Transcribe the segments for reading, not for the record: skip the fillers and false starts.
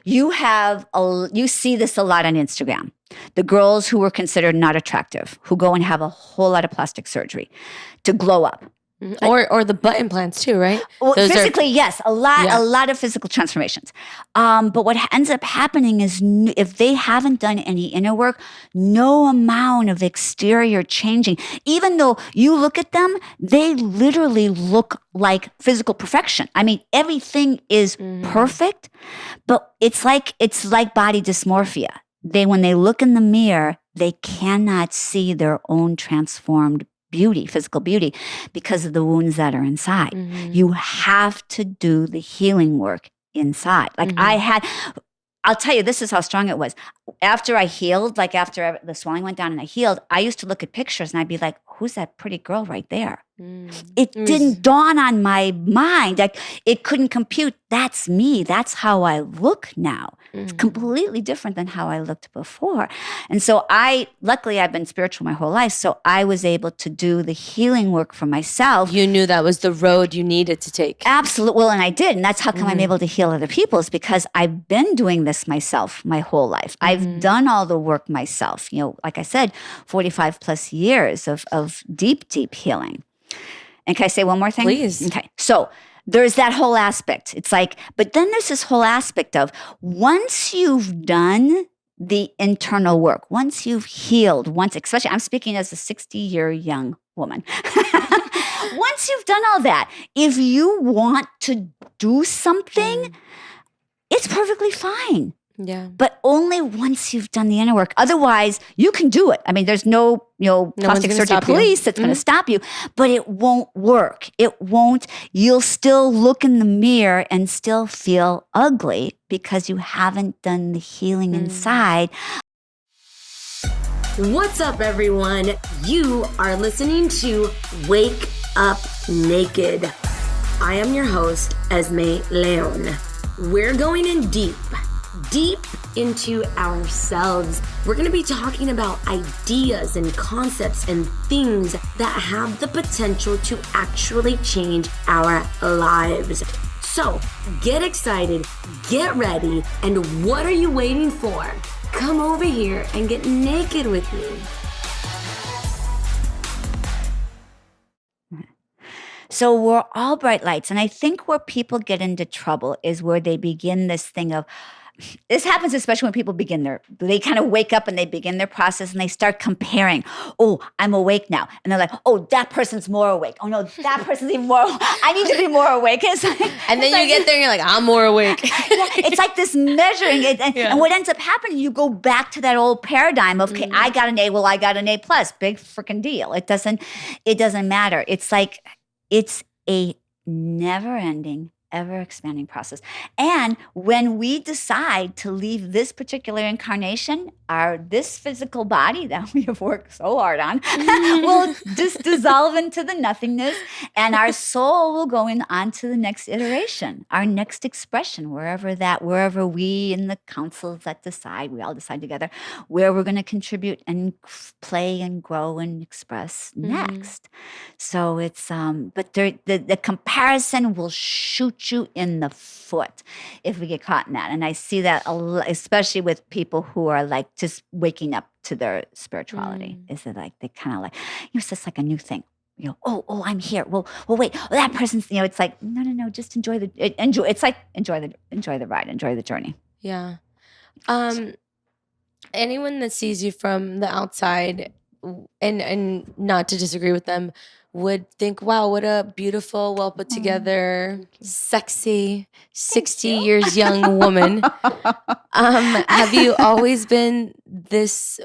You see this a lot on Instagram. The girls who were considered not attractive, who go and have a whole lot of plastic surgery to glow up. Or the butt implants too, right? Well, physically, yes, a lot of physical transformations. But what ends up happening is if they haven't done any inner work, no amount of exterior changing, even though you look at them, they literally look like physical perfection. I mean, everything is perfect, but it's like body dysmorphia. When they look in the mirror, they cannot see their own transformed beauty, physical beauty, because of the wounds that are inside. You have to do the healing work inside. Like I'll tell you, this is how strong it was. After I healed, like after the swelling went down and I healed, I used to look at pictures and I'd be like, who's that pretty girl right there? It didn't dawn on my mind. Like it couldn't compute. That's me. That's how I look now. It's completely different than how I looked before. And so luckily I've been spiritual my whole life. So I was able to do the healing work for myself. You knew that was the road you needed to take. Absolutely. Well, and I did. And that's how come I'm able to heal other people, is because I've been doing this myself my whole life. I've done all the work myself. You know, like I said, 45 plus years of deep, deep healing. And can I say one more thing? Please. Okay. So there's that whole aspect. It's like, but then there's this whole aspect of once you've done the internal work, once you've healed, especially I'm speaking as a 60-year young woman. Once you've done all that, if you want to do something, it's perfectly fine. Yeah. But only once you've done the inner work. Otherwise, you can do it. I mean, there's no plastic surgery police that's going to stop you, but it won't work. It won't. You'll still look in the mirror and still feel ugly because you haven't done the healing inside. What's up, everyone? You are listening to Wake Up Naked. I am your host, Esmey Leon. We're going in deep into ourselves. We're going to be talking about ideas and concepts and things that have the potential to actually change our lives. So get excited, get ready, and what are you waiting for? Come over here and get naked with me. So we're all bright lights. And I think where people get into trouble is where they begin this thing of, this happens especially when people they kind of wake up and they begin their process and they start comparing. Oh, I'm awake now. And they're like, oh, that person's more awake. Oh no, that person's even more, I need to be more awake. And then you get there and you're like, I'm more awake. It's like this measuring it. And what ends up happening, you go back to that old paradigm of, okay, I got an A, well, I got an A+. Big freaking deal. It doesn't matter. It's like, it's a never-ending, ever-expanding process. And when we decide to leave this particular incarnation, this physical body that we have worked so hard on will just dissolve into the nothingness, and our soul will go on to the next iteration, our next expression, wherever we in the councils that decide, we all decide together, where we're going to contribute and play and grow and express next. So it's, but the comparison will shoot you in the foot if we get caught in that. And I see that especially with people who are like just waking up to their spirituality. Is it like they kind of like, it's just like a new thing. Oh, I'm here. Well, wait. Well, that person's. It's like no. Just enjoy enjoy. It's like enjoy the ride, enjoy the journey. Yeah. Anyone that sees you from the outside, and not to disagree with them, would think, wow, what a beautiful, well put together, sexy, 60 years young woman. Have you always been this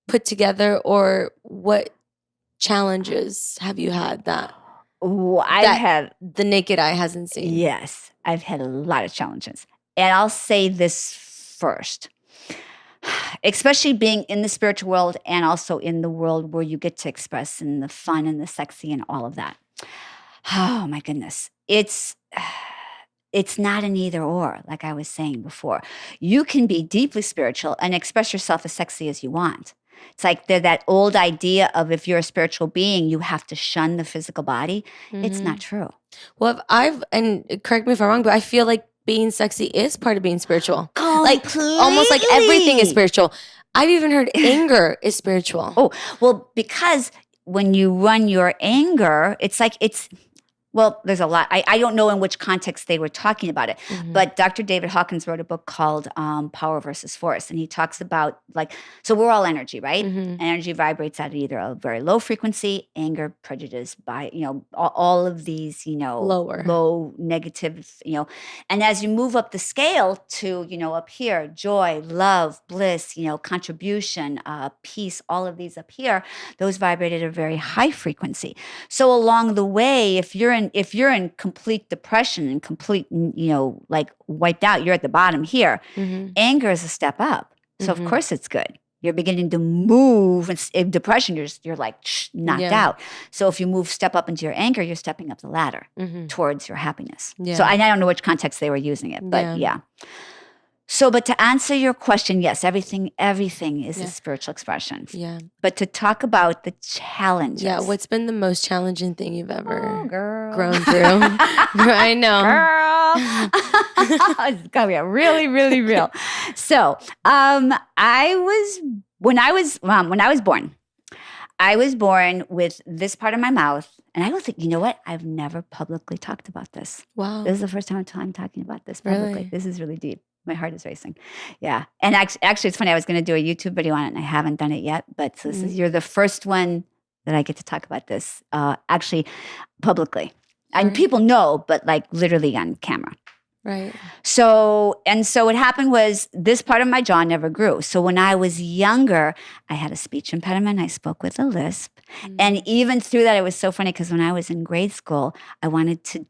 put together, or what challenges have you had that the naked eye hasn't seen? Yes, I've had a lot of challenges. And I'll say this first. Especially being in the spiritual world and also in the world where you get to express and the fun and the sexy and all of that. Oh my goodness. It's not an either or, like I was saying before. You can be deeply spiritual and express yourself as sexy as you want. It's like that old idea of if you're a spiritual being, you have to shun the physical body. It's not true. Well, and correct me if I'm wrong, but I feel like being sexy is part of being spiritual. Completely. Like almost like everything is spiritual. I've even heard anger is spiritual. Oh, well, because when you run your anger, well, there's a lot. I don't know in which context they were talking about it, but Dr. David Hawkins wrote a book called Power versus Force, and he talks about so we're all energy, right? Energy vibrates at either a very low frequency, anger, prejudice, all of these, low negative, and as you move up the scale to, up here, joy, love, bliss, contribution, peace, all of these up here, those vibrate at a very high frequency. So along the way, if you're in complete depression and complete, wiped out, you're at the bottom here. Anger is a step up. So of course it's good. You're beginning to move. In depression, you're like knocked out. So if you step up into your anger, you're stepping up the ladder towards your happiness. Yeah. So I don't know which context they were using it, but yeah. So, but to answer your question, yes, everything is a spiritual expression. Yeah. But to talk about the challenges. Yeah, what's been the most challenging thing you've ever grown through? I know. Girl. It's going to be really, really real. So, when I was born with this part of my mouth. And I was like, you know what? I've never publicly talked about this. Wow. This is the first time I'm talking about this publicly. Really? This is really deep. My heart is racing. Yeah. And actually, it's funny. I was going to do a YouTube video on it, and I haven't done it yet. But so you're the first one that I get to talk about this actually publicly. And people know, but literally on camera. Right. So what happened was this part of my jaw never grew. So when I was younger, I had a speech impediment. I spoke with a lisp. And even through that, it was so funny because when I was in grade school, I wanted to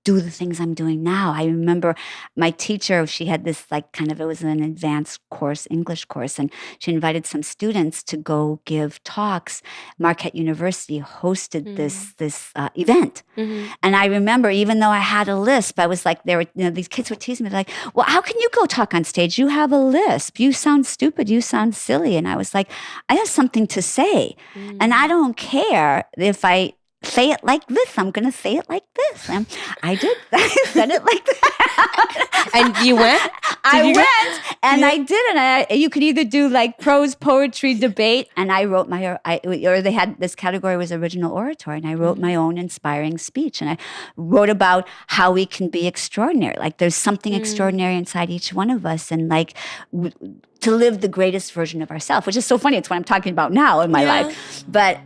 do the things I'm doing now. I remember my teacher, she had this it was an advanced course, English course, and she invited some students to go give talks. Marquette University hosted this event. And I remember, even though I had a lisp, I was these kids were teasing me, like, well, how can you go talk on stage? You have a lisp. You sound stupid. You sound silly. And I was like, I have something to say. And I don't care if I say it like this. I'm going to say it like this. And I did. I said it like that. And you went? I went, and I did. And you could either do prose, poetry, debate. And I wrote or they had this category was original oratory. And I wrote my own inspiring speech. And I wrote about how we can be extraordinary. There's something extraordinary inside each one of us. And to live the greatest version of ourselves, which is so funny. It's what I'm talking about now in my life. But...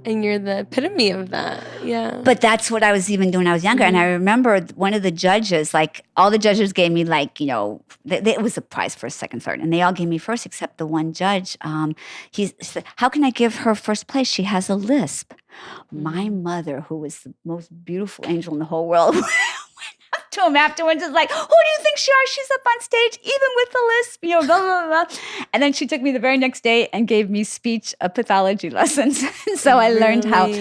And you're the epitome of that. Yeah. But that's what I was even doing when I was younger. And I remember one of the judges, all the judges gave me it was a prize first, second, third. And they all gave me first except the one judge. He said, how can I give her first place? She has a lisp. My mother, who was the most beautiful angel in the whole world, went up to him afterwards, is like, who do you think she is? She's up on stage, even with the lisp, blah, blah, blah. And then she took me the very next day and gave me speech pathology lessons. So I learned how.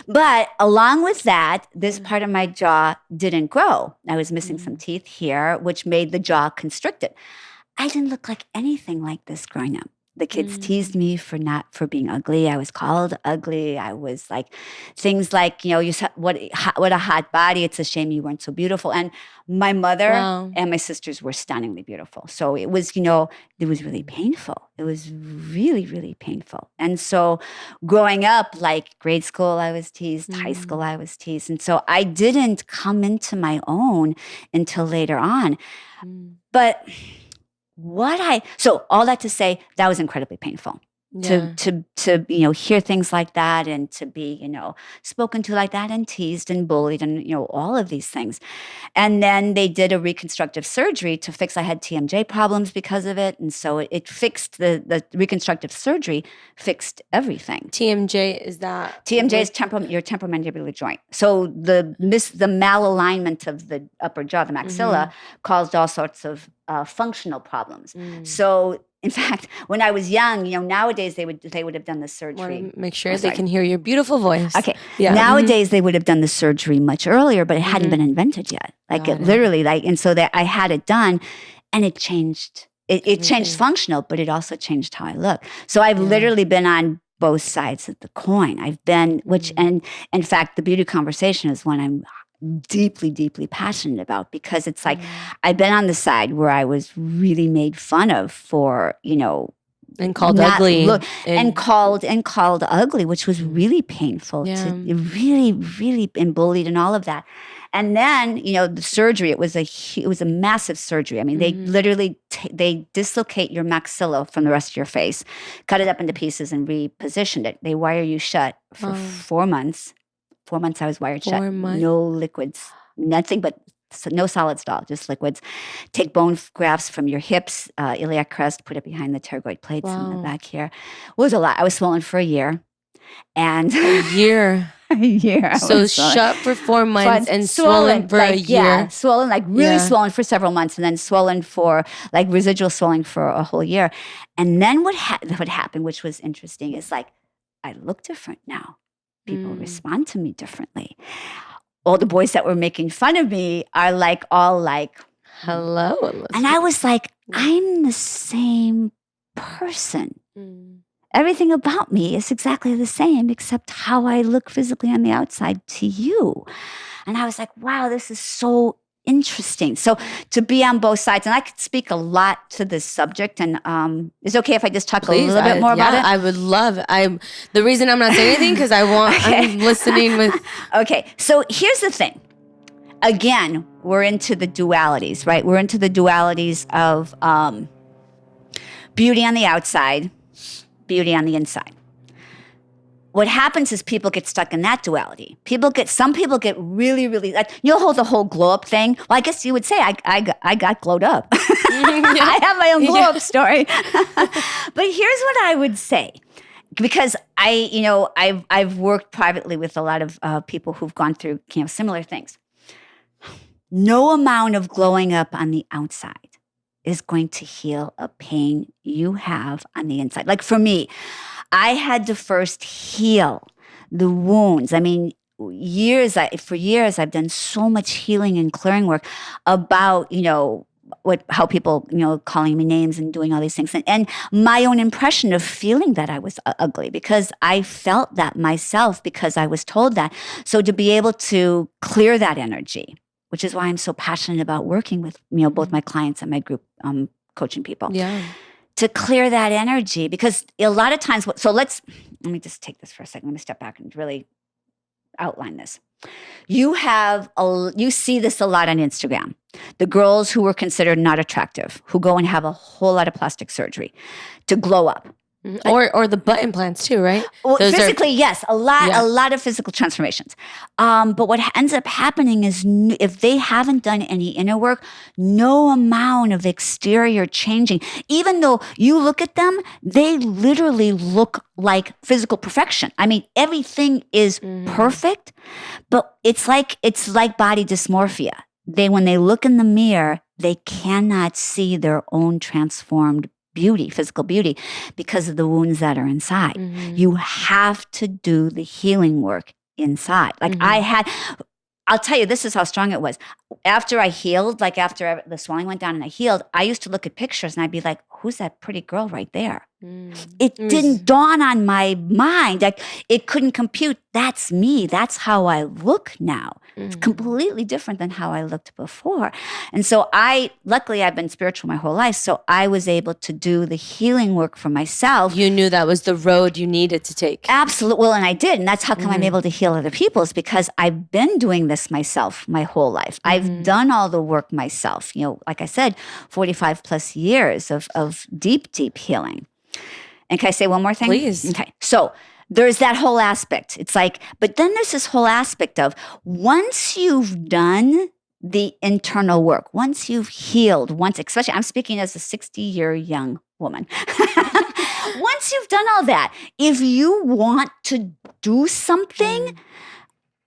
But along with that, this part of my jaw didn't grow. I was missing some teeth here, which made the jaw constricted. I didn't look like anything like this growing up. The kids teased me for being ugly. I was called ugly. I was things you said, what a hot body. It's a shame you weren't so beautiful. And my mother and my sisters were stunningly beautiful. So it was, it was really painful. It was really, really painful. And so growing up, grade school, I was teased. High school, I was teased. And so I didn't come into my own until later on. But... so all that to say, that was incredibly painful. To hear things like that and to be, spoken to like that and teased and bullied and, all of these things. And then they did a reconstructive surgery to fix, I had TMJ problems because of it. And so it fixed the reconstructive surgery fixed everything. TMJ is that? TMJ is your temporomandibular joint. So the malalignment of the upper jaw, the maxilla, caused all sorts of functional problems. So in fact, when I was young, nowadays they would have done the surgery. Want to make sure they can hear your beautiful voice. Okay. Yeah. Nowadays they would have done the surgery much earlier, but it hadn't been invented yet. And so that I had it done, and it changed. It changed functional, but it also changed how I look. So I've literally been on both sides of the coin. I've been, and in fact, the beauty conversation is when I'm deeply, deeply passionate about, because it's like I've been on the side where I was really made fun of for, and called not ugly and called ugly, which was really painful Yeah. to really, really been bullied and all of that. And then, the surgery, it was a massive surgery. I mean, they literally, they dislocate your maxilla from the rest of your face, cut it up into pieces and repositioned it. They wire you shut for 4 months. 4 months I was wired 4 shut. months? No liquids, nothing but no solids at all, just liquids. Take bone grafts from your hips, iliac crest, put it behind the pterygoid plates in the back here. It was a lot. I was swollen for a year. And a year. a year. So shut for 4 months and swollen for a year. Yeah, swollen, like really swollen for several months, and then swollen for like residual swelling for a whole year. And then what happened, which was interesting, is like I look different now. People respond to me differently. All the boys that were making fun of me are all like, hello, Elizabeth. And I was like, I'm the same person. Everything about me is exactly the same, except how I look physically on the outside to you. And I was like, wow, this is so interesting. So to be on both sides, and I could speak a lot to this subject, and is it okay if I just talk a little bit more about it? I would love it. The reason I'm not saying anything because I'm listening with. Okay, so here's the thing. Again, we're into the dualities, right? We're into the dualities of beauty on the outside, beauty on the inside. What happens is people get stuck in that duality. Some people get really, really, like, hold the whole glow up thing. Well, I guess you would say I got glowed up. I have my own glow up story. But here's what I would say. Because I've worked privately with a lot of people who've gone through similar things. No amount of glowing up on the outside is going to heal a pain you have on the inside. Like for me, I had to first heal the wounds. I mean, for years I've done so much healing and clearing work about, how people, calling me names and doing all these things. And my own impression of feeling that I was ugly, because I felt that myself because I was told that. So to be able to clear that energy, which is why I'm so passionate about working with, both my clients and my group coaching people. Yeah. To clear that energy, because a lot of times, let me just take this for a second. Let me step back and really outline this. You see this a lot on Instagram. The girls who were considered not attractive, who go and have a whole lot of plastic surgery to glow up. Or the butt implants too, right? Well, physically, yes, a lot of physical transformations. But what ends up happening is if they haven't done any inner work, no amount of exterior changing, even though you look at them, they literally look like physical perfection. I mean, everything is perfect, but it's like body dysmorphia. When they look in the mirror, they cannot see their own transformed beauty, physical beauty, because of the wounds that are inside. You have to do the healing work inside. Like I'll tell you, this is how strong it was. After I healed, like after the swelling went down and I healed, I used to look at pictures and I'd be like, who's that pretty girl right there? It didn't dawn on my mind. Like it couldn't compute. That's me. That's how I look now. It's completely different than how I looked before. And so luckily I've been spiritual my whole life. So I was able to do the healing work for myself. You knew that was the road you needed to take. Absolutely. Well, and I did. And that's how come I'm able to heal other people, is because I've been doing this myself my whole life. I've done all the work myself. Like I said, 45 plus years of deep, deep healing. And can I say one more thing? Please. Okay. So there's that whole aspect. It's like, but then there's this whole aspect of once you've done the internal work, once you've healed, especially I'm speaking as a 60-year young woman. Once you've done all that, if you want to do something,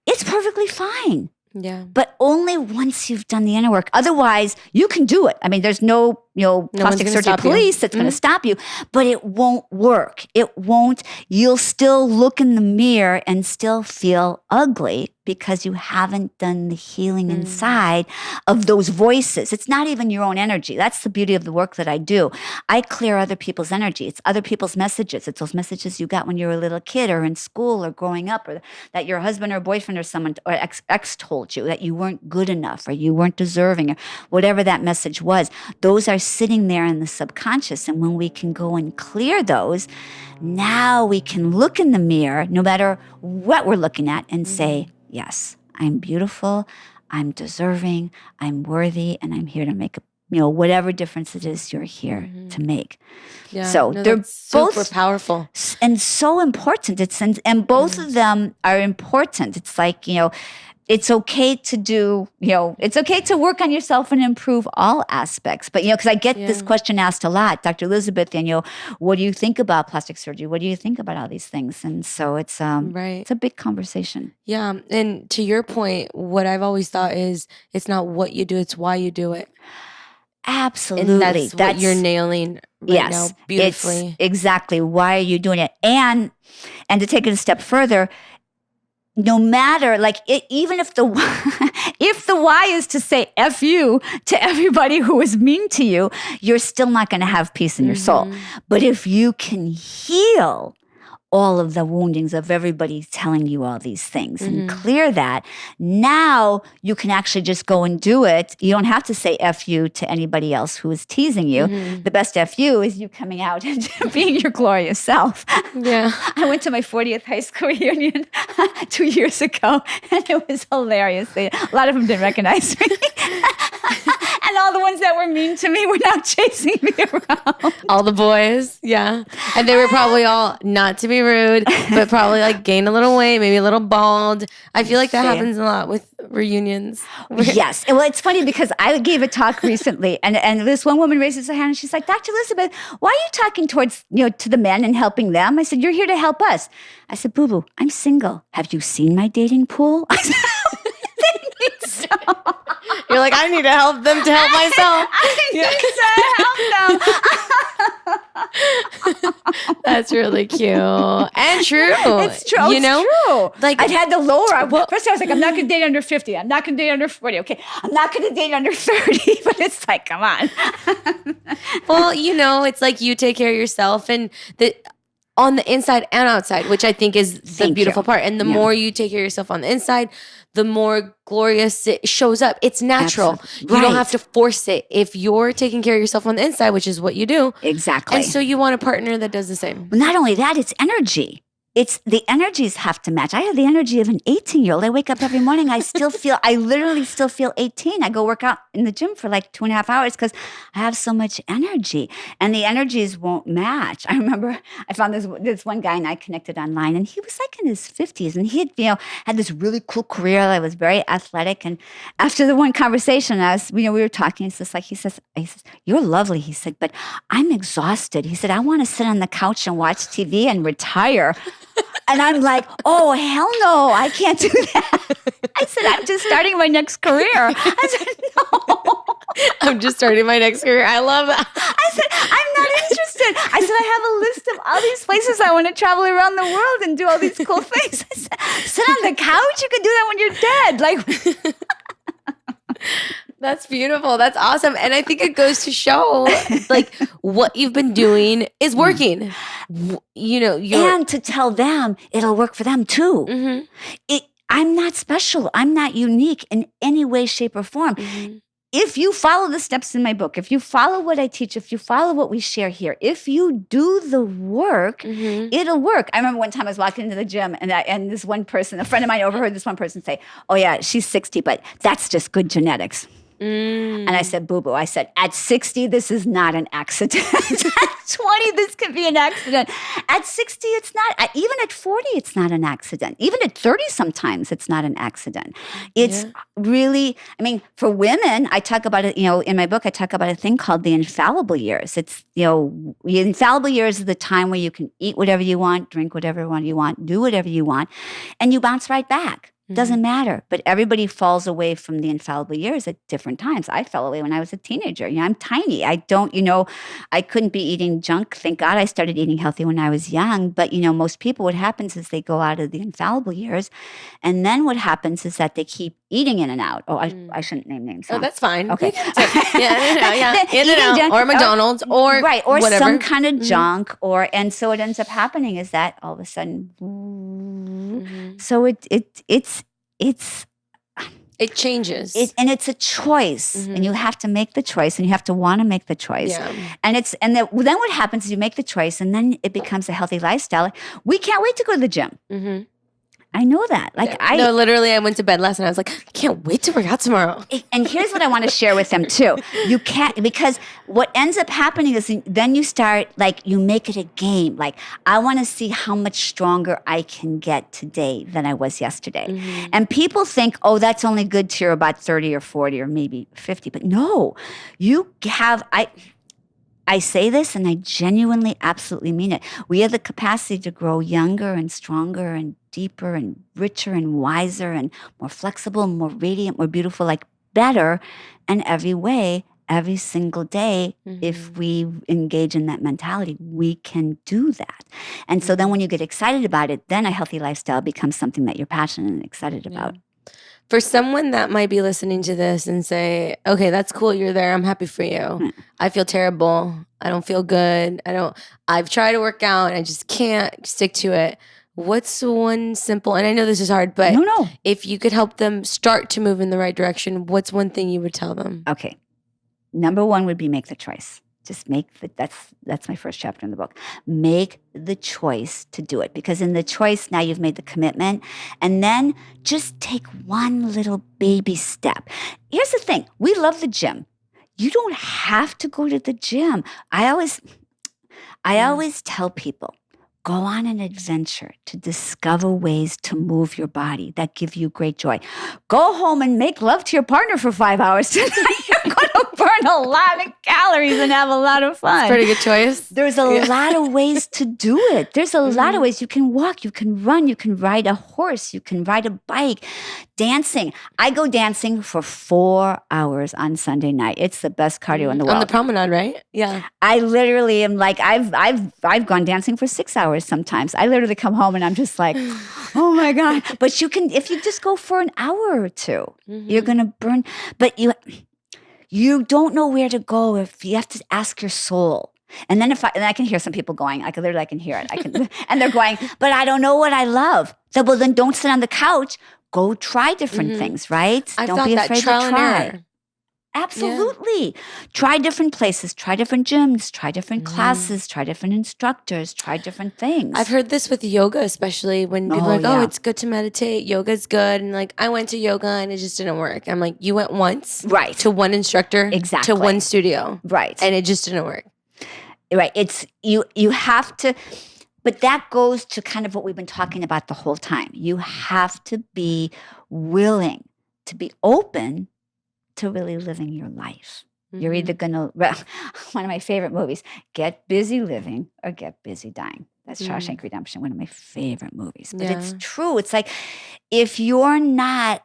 it's perfectly fine. Yeah. But only once you've done the inner work. Otherwise, you can do it. I mean, there's no plastic gonna surgery stop you. police that's going to stop you, but it won't work. It won't. You'll still look in the mirror and still feel ugly because you haven't done the healing inside of those voices. It's not even your own energy. That's the beauty of the work that I do. I clear other people's energy. It's other people's messages. It's those messages you got when you were a little kid or in school or growing up, or that your husband or boyfriend or someone or ex told you that you weren't good enough or you weren't deserving or whatever that message was. Those are sitting there in the subconscious. And when we can go and clear those, now we can look in the mirror, no matter what we're looking at, and say, yes, I'm beautiful, I'm deserving, I'm worthy, and I'm here to make whatever difference it is you're here to make. Yeah, so they're both super powerful and so important. And both of them are important. It's like, it's okay to do, it's okay to work on yourself and improve all aspects. But, because I get this question asked a lot, Dr. Elizabeth, and, what do you think about plastic surgery? What do you think about all these things? And so it's it's a big conversation. Yeah. And to your point, what I've always thought is it's not what you do, it's why you do it. Absolutely. And that's what you're nailing right now beautifully. It's exactly. Why are you doing it? And to take it a step further, no matter, even if the why is to say F you to everybody who is mean to you, you're still not going to have peace in your soul. But if you can heal all of the woundings of everybody telling you all these things and clear that, now you can actually just go and do it. You don't have to say F you to anybody else who is teasing you. The best F you is you coming out and being your glorious self. Yeah. I went to my 40th high school reunion 2 years ago, and it was hilarious. A lot of them didn't recognize me. And all the ones that were mean to me were now chasing me around. All the boys, yeah. And they were probably all, not to be rude, but probably gained a little weight, maybe a little bald. I feel like that happens a lot with reunions. Yes. Well, it's funny because I gave a talk recently, and this one woman raises her hand and she's like, Dr. Elizabeth, why are you talking towards, to the men and helping them? I said, you're here to help us. I said, boo-boo, I'm single. Have you seen my dating pool? I said, I think so. You're like, I need to help them to help myself. I need to help them. That's really cute and true. It's true. You know, true. I'd had to lower. First, I was like, I'm not going to date under 50. I'm not going to date under 40. Okay, I'm not going to date under 30. But it's like, come on. Well, it's like you take care of yourself and on the inside and outside, which I think is the beautiful part. And the more you take care of yourself on the inside, the more glorious it shows up. It's natural. Absolutely. You don't have to force it. If you're taking care of yourself on the inside, which is what you do. Exactly. And so you want a partner that does the same. Well, not only that, it's energy. It's the energies have to match. I have the energy of an 18-year-old. I wake up every morning. I literally still feel 18. I go work out in the gym for 2.5 hours because I have so much energy, and the energies won't match. I remember I found this one guy and I connected online, and he was in his 50s, and he had had this really cool career. I was very athletic, and after the one conversation, we were talking. He says, "You're lovely." He said, "But I'm exhausted." He said, "I want to sit on the couch and watch TV and retire." And I'm like, oh, hell no, I can't do that. I said, I'm just starting my next career. I said, no. I'm just starting my next career. I love that. I said, I'm not interested. I said, I have a list of all these places I want to travel around the world and do all these cool things. I said, sit on the couch? You can do that when you're dead. That's beautiful. That's awesome. And I think it goes to show what you've been doing is working. And to tell them it'll work for them too. Mm-hmm. I'm not special. I'm not unique in any way, shape, or form. Mm-hmm. If you follow the steps in my book, if you follow what I teach, if you follow what we share here, if you do the work, it'll work. I remember one time I was walking into the gym and this one person, a friend of mine overheard this one person say, oh yeah, she's 60, but that's just good genetics. And I said, boo-boo. I said, at 60, this is not an accident. At 20, this could be an accident. At 60, it's not. Even at 40, it's not an accident. Even at 30, sometimes it's not an accident. It's really, for women, I talk about it, in my book, I talk about a thing called the infallible years. It's, the infallible years is the time where you can eat whatever you want, drink whatever you want, do whatever you want, and you bounce right back. Doesn't matter. But everybody falls away from the infallible years at different times. I fell away when I was a teenager. I'm tiny. I don't, I couldn't be eating junk. Thank God I started eating healthy when I was young. But, most people, what happens is they go out of the infallible years. And then what happens is that they keep eating in and out. Oh, I shouldn't name names. Oh, that's fine. Okay. In and out, or McDonald's, or right, or whatever. some kind of junk, and so what ends up happening is that all of a sudden, so it changes, and it's a choice, and you have to make the choice, and you have to want to make the choice, and then what happens is you make the choice, and then it becomes a healthy lifestyle. We can't wait to go to the gym. I know that. Literally, I went to bed last night. I was like, I can't wait to work out tomorrow. And here's what I want to share with them too. You can't, because what ends up happening is then you start, you make it a game. I want to see how much stronger I can get today than I was yesterday. And people think, oh, that's only good till you're about 30 or 40 or maybe 50. But no, I say this and I genuinely, absolutely mean it. We have the capacity to grow younger and stronger and deeper and richer and wiser and more flexible and more radiant, more beautiful, better in every way, every single day. If we engage in that mentality, we can do that. And so then when you get excited about it, then a healthy lifestyle becomes something that you're passionate and excited about. For someone that might be listening to this and say, okay, that's cool, you're there, I'm happy for you. I feel terrible. I don't feel good. I've tried to work out and I just can't stick to it. What's one simple, and I know this is hard, but if you could help them start to move in the right direction, what's one thing you would tell them? Okay. Number one would be make the choice. Just that's my first chapter in the book. Make the choice to do it, because in the choice, now you've made the commitment, and then just take one little baby step. Here's the thing. We love the gym. You don't have to go to the gym. I always tell people, go on an adventure to discover ways to move your body that give you great joy. Go home and make love to your partner for 5 hours tonight. You're going to burn a lot of calories and have a lot of fun. That's a pretty good choice. There's a lot of ways to do it. There's a lot of ways. You can walk, you can run, you can ride a horse, you can ride a bike, dancing. I go dancing for 4 hours on Sunday night. It's the best cardio in the world. On the promenade, right? Yeah. I literally am I've gone dancing for 6 hours sometimes. I literally come home and I'm just like, oh my God. But you can, if you just go for an hour or two, you're going to burn. But you don't know where to go if you have to ask your soul. And then I can hear some people going, I can hear it. And they're going, but I don't know what I love. So, well, then don't sit on the couch. Go try different things, right? Don't be afraid to try. Absolutely. Yeah. Try different places, try different gyms, try different classes, try different instructors, try different things. I've heard this with yoga, especially when people are like, it's good to meditate. Yoga's good. And I went to yoga and it just didn't work. I'm like, you went once to one instructor, to one studio. Right. And it just didn't work. Right. It's you have to, but that goes to kind of what we've been talking about the whole time. You have to be willing to be open to really living your life. You're either going to, one of my favorite movies, Get Busy Living or Get Busy Dying. That's Shawshank Redemption, one of my favorite movies. But it's true. It's like, if you're not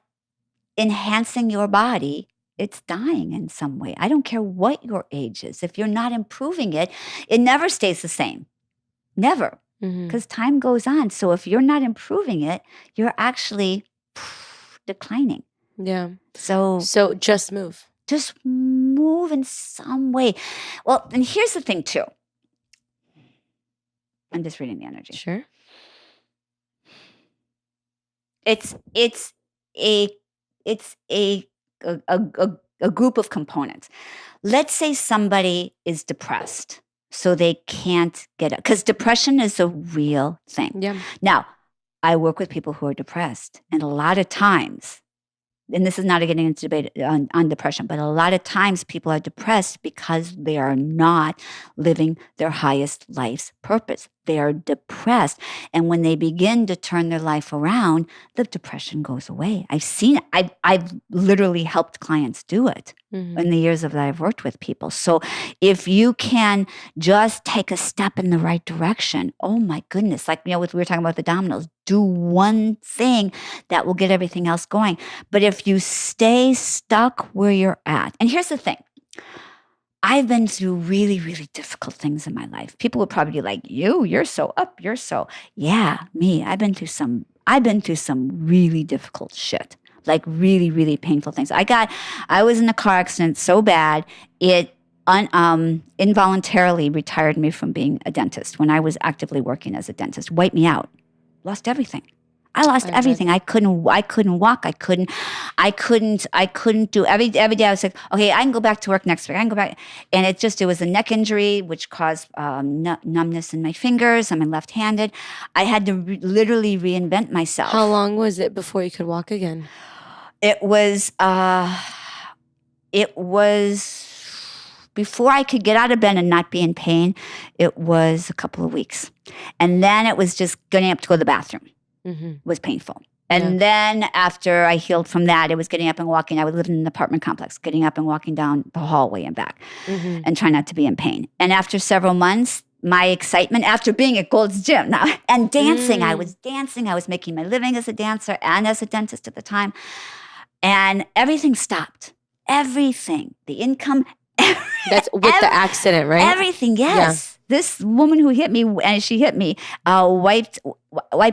enhancing your body, it's dying in some way. I don't care what your age is. If you're not improving it, it never stays the same. Never. Because time goes on. So if you're not improving it, you're actually declining. Yeah. So just move. Just move in some way. Well, and here's the thing too. I'm just reading the energy. Sure. It's a group of components. Let's say somebody is depressed, so they can't get it, because depression is a real thing. Yeah. Now, I work with people who are depressed, and a lot of times, and this is not getting into debate on depression, but a lot of times people are depressed because they are not living their highest life's purpose. they're depressed. And when they begin to turn their life around, the depression goes away. I've seen it. I've literally helped clients do it in the years that I've worked with people. So if you can just take a step in the right direction, oh my goodness, like, we were talking about the dominoes, do one thing that will get everything else going. But if you stay stuck where you're at, and here's the thing, I've been through really, really difficult things in my life. People would probably be like, you're so up, yeah, me. I've been through some really difficult shit, like really, really painful things. I was in a car accident so bad, it involuntarily retired me from being a dentist when I was actively working as a dentist, wiped me out, lost everything. I lost everything. I couldn't walk. I couldn't do every day. I was like, okay, I can go back to work next week. I can go back. And it was a neck injury, which caused numbness in my fingers. I'm left-handed. I had to literally reinvent myself. How long was it before you could walk again? It was before I could get out of bed and not be in pain. It was a couple of weeks. And then it was just getting up to go to the bathroom. Was painful. And then after I healed from that, it was getting up and walking. I would live in an apartment complex, getting up and walking down the hallway and back and try not to be in pain. And after several months, my excitement after being at Gold's Gym now and dancing, I was dancing. I was making my living as a dancer and as a dentist at the time. And everything stopped. Everything. The income. That's with the accident, right? Everything, yes. Yeah. This woman who hit me, and she hit me, wiped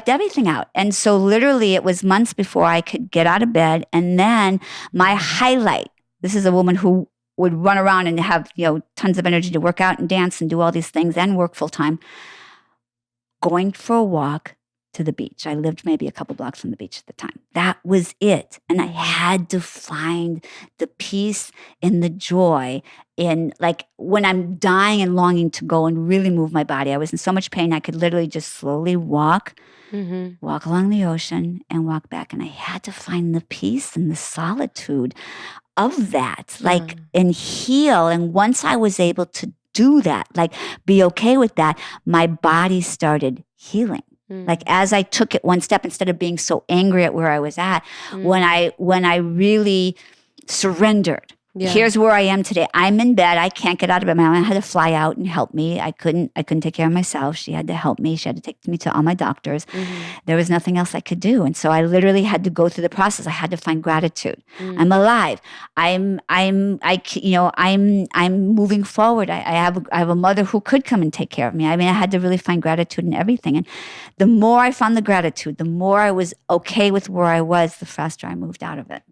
everything out. And so literally it was months before I could get out of bed. And then my highlight, this is a woman who would run around and have, tons of energy to work out and dance and do all these things and work full time, going for a walk to the beach. I lived maybe a couple blocks from the beach at the time. That was it. And I had to find the peace and the joy in, like, when I'm dying and longing to go and really move my body. I was in so much pain, I could literally just slowly walk along the ocean and walk back. And I had to find the peace and the solitude of that, and heal. And once I was able to do that, like be okay with that, my body started healing. Like as I took it one step, instead of being so angry at where I was at, when I really surrendered. Yeah. Here's where I am today. I'm in bed. I can't get out of bed. My mom had to fly out and help me. I couldn't take care of myself. She had to help me. She had to take me to all my doctors. There was nothing else I could do. And so I literally had to go through the process. I had to find gratitude. I'm alive. I'm moving forward. I have a mother who could come and take care of me. I mean, I had to really find gratitude in everything. And the more I found the gratitude, the more I was okay with where I was, the faster I moved out of it.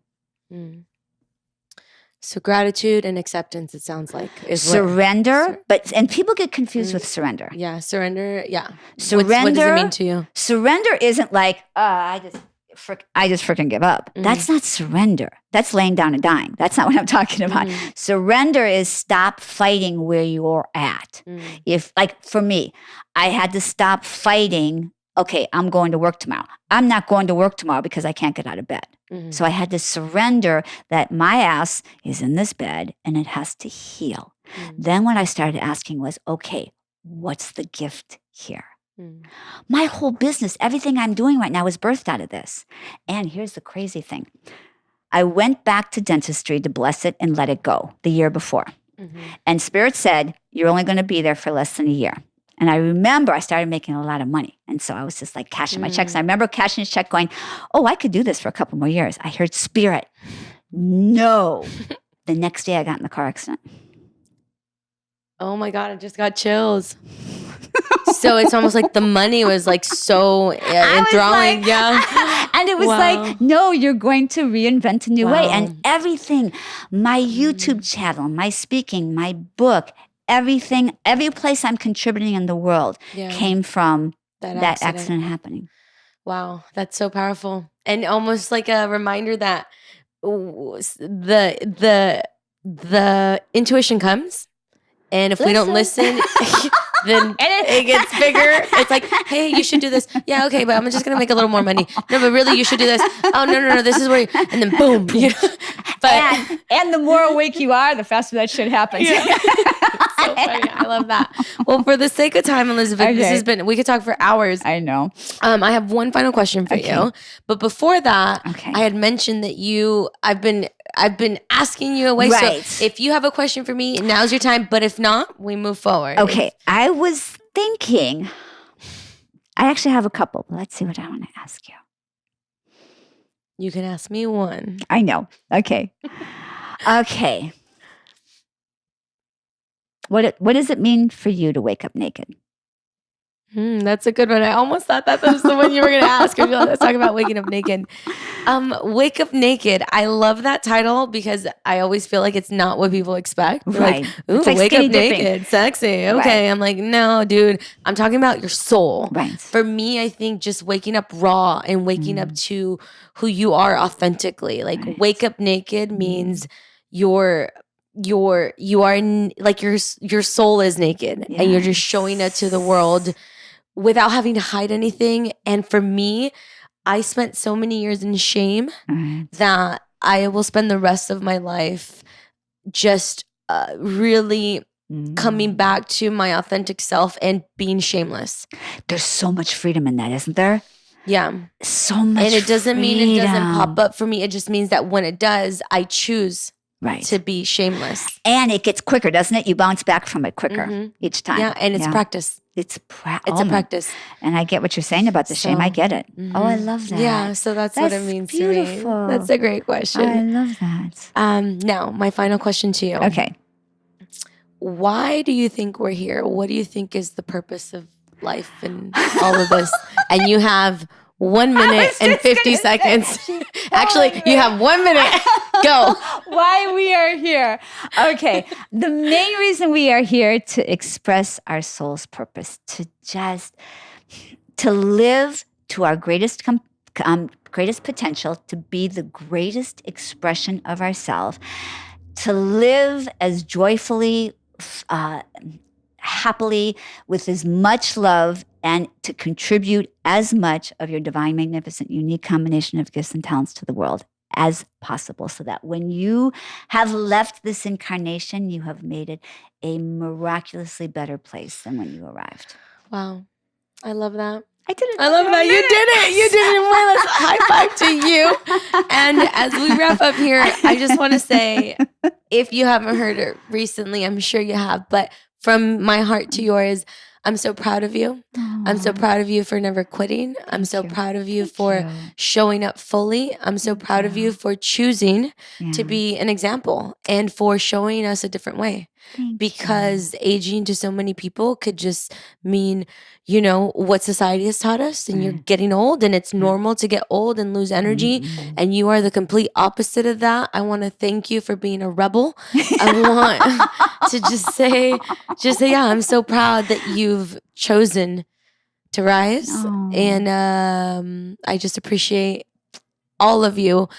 So gratitude and acceptance, it sounds like. Is surrender, and people get confused with surrender. Yeah, surrender, yeah. Surrender. What does it mean to you? Surrender isn't like, I just freaking give up. That's not surrender. That's laying down and dying. That's not what I'm talking about. Surrender is stop fighting where you're at. If, like for me, I had to stop fighting. Okay, I'm going to work tomorrow. I'm not going to work tomorrow because I can't get out of bed. So I had to surrender that my ass is in this bed and it has to heal. Then what I started asking was, okay, what's the gift here? My whole business, everything I'm doing right now is birthed out of this. And here's the crazy thing. I went back to dentistry to bless it and let it go the year before. And Spirit said, you're only going to be there for less than a year. And I remember I started making a lot of money. And so I was just like cashing my checks. And I remember cashing his check going, oh, I could do this for a couple more years. I heard Spirit. No. The next day I got in the car accident. Oh my God, I just got chills. So it's almost like the money was like so enthralling. Like, yeah. And it was like, no, you're going to reinvent a new way. And everything, my YouTube channel, my speaking, my book, everything, every place I'm contributing in the world came from that accident happening. Wow, that's so powerful. And almost like a reminder that the intuition comes, and if we don't listen, then it gets bigger. It's like, hey, you should do this. Yeah, okay, but I'm just going to make a little more money. No, but really, you should do this. Oh, no, this is where you, and then boom. You know? And the more awake you are, the faster that shit happens. Yeah. So funny. I love that. Well, for the sake of time, Elizabeth, this has been, we could talk for hours. I know. I have one final question for you. But before that, I had mentioned that I've been asking you away. Right. So if you have a question for me, now's your time. But if not, we move forward. Okay. I was thinking, I actually have a couple. Let's see what I want to ask you. You can ask me one. I know. Okay. Okay. What does it mean for you to wake up naked? That's a good one. I almost thought that was the one you were going to ask. Let's talk about waking up naked. Wake up naked. I love that title because I always feel like it's not what people expect. They're Right. Like, ooh, like wake up dipping. naked, sexy. Okay. Right. I'm like, no, dude. I'm talking about your soul. Right. For me, I think just waking up raw and waking up to who you are authentically. Like wake up naked means you are like your soul is naked and you're just showing it to the world without having to hide anything. And for me, I spent so many years in shame that I will spend the rest of my life just really coming back to my authentic self and being shameless. There's so much freedom in that, isn't there? Yeah. So much. And it doesn't mean it doesn't freedom. pop up for me. It just means that when it does, I choose Right. to be shameless. And it gets quicker, doesn't it? You bounce back from it quicker each time. Yeah, and it's practice. It's a practice. practice. And I get what you're saying about the shame. I get it. Oh, I love that. Yeah, so that's what it means beautiful. to me. That's a great question. I love that. Now, my final question to you. Okay. Why do you think we're here? What do you think is the purpose of life and all of this? And you have 1 minute and 50 seconds. Actually, you have 1 minute. Go. Why we are here. Okay. The main reason we are here to express our soul's purpose, to live to our greatest potential, to be the greatest expression of ourselves, to live as joyfully, happily, with as much love, and to contribute as much of your divine, magnificent, unique combination of gifts and talents to the world as possible, so that when you have left this incarnation, you have made it a miraculously better place than when you arrived. Wow. I love that. I did it. I love that. You did it. You did it. Well, let's high five to you. And as we wrap up here, I just want to say, if you haven't heard it recently, I'm sure you have, but from my heart to yours, I'm so proud of you. Aww. I'm so proud of you for never quitting. I'm so proud of you for showing up fully. I'm so proud of you for choosing to be an example and for showing us a different way. Because aging to so many people could just mean, you know, what society has taught us, and you're getting old, and it's normal to get old and lose energy. And you are the complete opposite of that. I want to thank you for being a rebel. I want to just say, yeah, I'm so proud that you've chosen to rise. And I just appreciate all of you.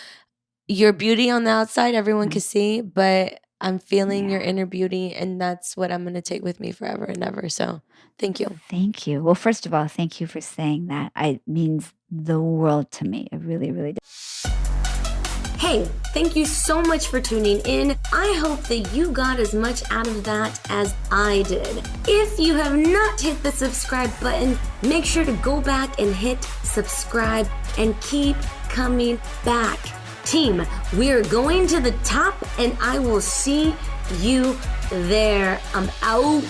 Your beauty on the outside, everyone can see, but I'm feeling your inner beauty, and that's what I'm going to take with me forever and ever. So thank you. Thank you. Well, first of all, thank you for saying that. It means the world to me. It really, really does. Hey, thank you so much for tuning in. I hope that you got as much out of that as I did. If you have not hit the subscribe button, make sure to go back and hit subscribe and keep coming back. Team, we are going to the top, and I will see you there. I'm out.